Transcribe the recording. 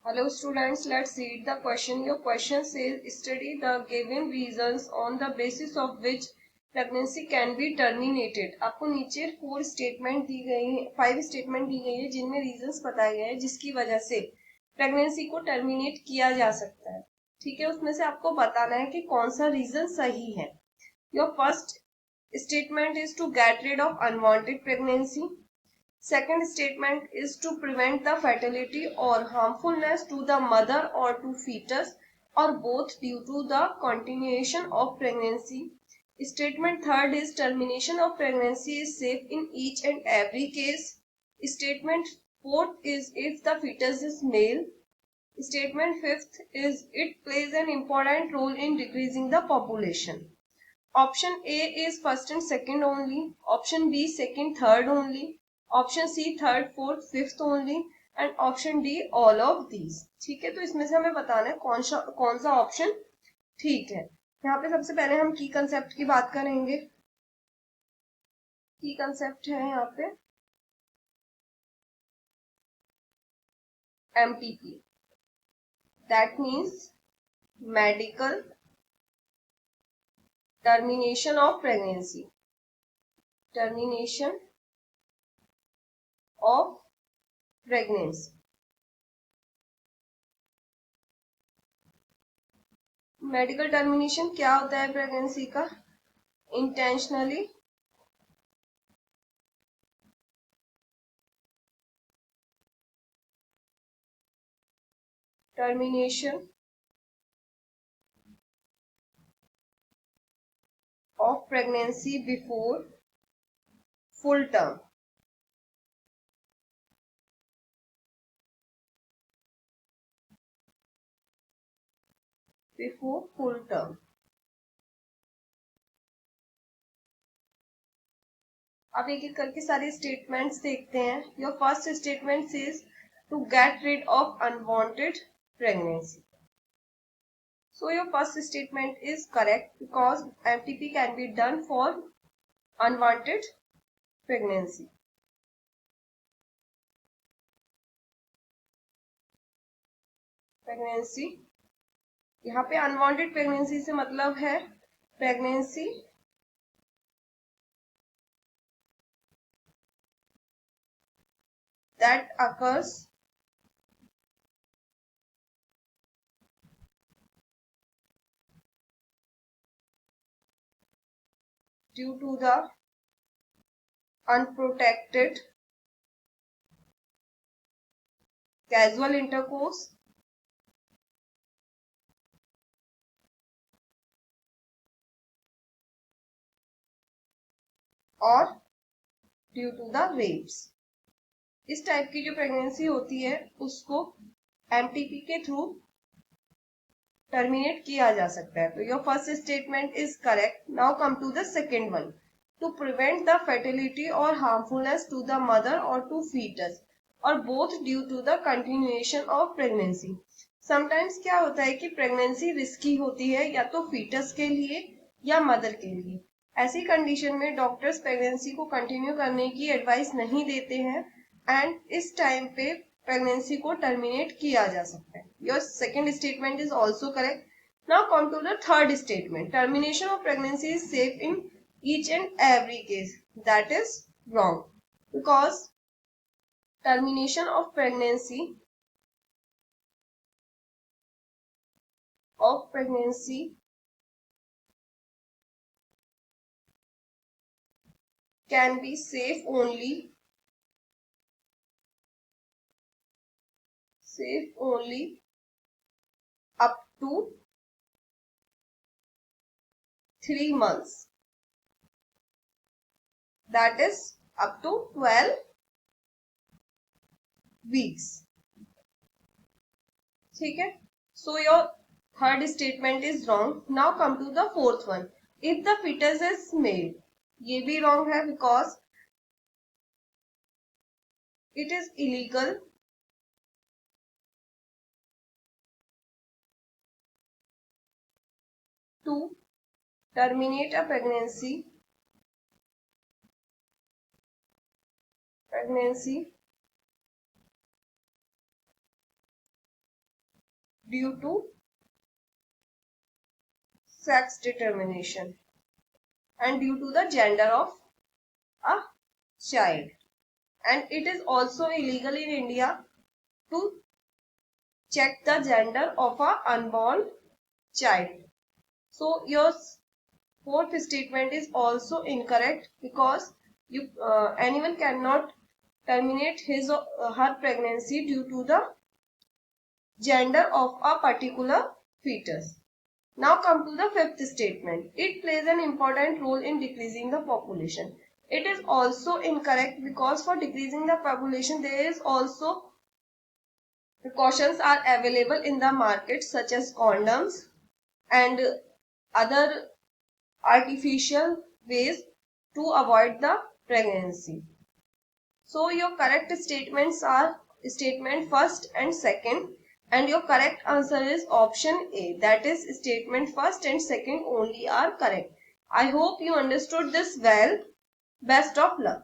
Hello students, let's read the question. Your question says study the given reasons on the basis of which pregnancy can be terminated. आपको नीचे 4 statement दी गई है, 5 statement दी गई है जिनमें reasons बताए गए हैं जिसकी वजह से प्रेगनेंसी को टर्मिनेट किया जा सकता है. ठीक है, उसमें से आपको बताना है कि कौन सा रीजन सही है. Your first statement is to get rid of unwanted pregnancy. Second statement is to prevent the fatality or harmfulness to the mother or to fetus or both due to the continuation of pregnancy. Statement third is termination of pregnancy is safe in each and every case. Statement fourth is if the fetus is male. Statement fifth is it plays an important role in decreasing the population. Option A is first and second only. Option B second, third only. Option C third fourth fifth only and option D all of these. ठीक है, तो इसमें से हमें बताना है कौन सा ऑप्शन ठीक है. यहाँ पे सबसे पहले हम की कंसेप्ट की बात करेंगे. की कंसेप्ट है यहाँ पे MTP, that means medical termination of pregnancy. Termination of pregnancy. Medical termination क्या होता है प्रेगनेंसी का? Intentionally termination of pregnancy before full term. Before full term. अब एक एक करके सारे स्टेटमेंट्स देखते हैं. Your first statement is to get rid of unwanted pregnancy. So your first statement is correct because MTP can be done for unwanted pregnancy. Pregnancy, यहाँ पे unwanted pregnancy से मतलब है pregnancy that occurs due to the unprotected casual intercourse और due to the wraps. इस type की जो pregnancy होती है उसको एमटीपी के थ्रू टर्मिनेट किया जा सकता है. तो your first statement is correct. Now come to the second one. To prevent the fertility और हार्मफुलनेस टू द मदर और टू फीटस और both due to the continuation of pregnancy. Sometimes क्या होता है कि प्रेगनेंसी रिस्की होती है या तो फीटस के लिए या मदर के लिए. ऐसी कंडीशन में डॉक्टर्स प्रेगनेंसी को कंटिन्यू करने की एडवाइस नहीं देते हैं एंड इस टाइम पे प्रेगनेंसी को टर्मिनेट किया जा सकता है. Your second statement is also correct. Now come to the third statement. Termination of pregnancy is safe in each and every case. That is wrong because termination of pregnancy can be safe only up to 3 months. That is up to 12 weeks. ठीक है, so your third statement is wrong. Now come to the fourth one. If the fetus is male, ये भी wrong है because it is illegal to terminate a pregnancy due to sex determination and due to the gender of a child. And it is also illegal in India to check the gender of a unborn child. So your fourth statement is also incorrect because anyone cannot terminate his or her pregnancy due to the gender of a particular fetus. Now come to the fifth statement. It plays an important role in decreasing the population. It is also incorrect because for decreasing the population there is also precautions are available in the market such as condoms and other artificial ways to avoid the pregnancy. So your correct statements are statement first and second, and your correct answer is option A, that is statement first and second only are correct. I hope you understood this well. Best of luck.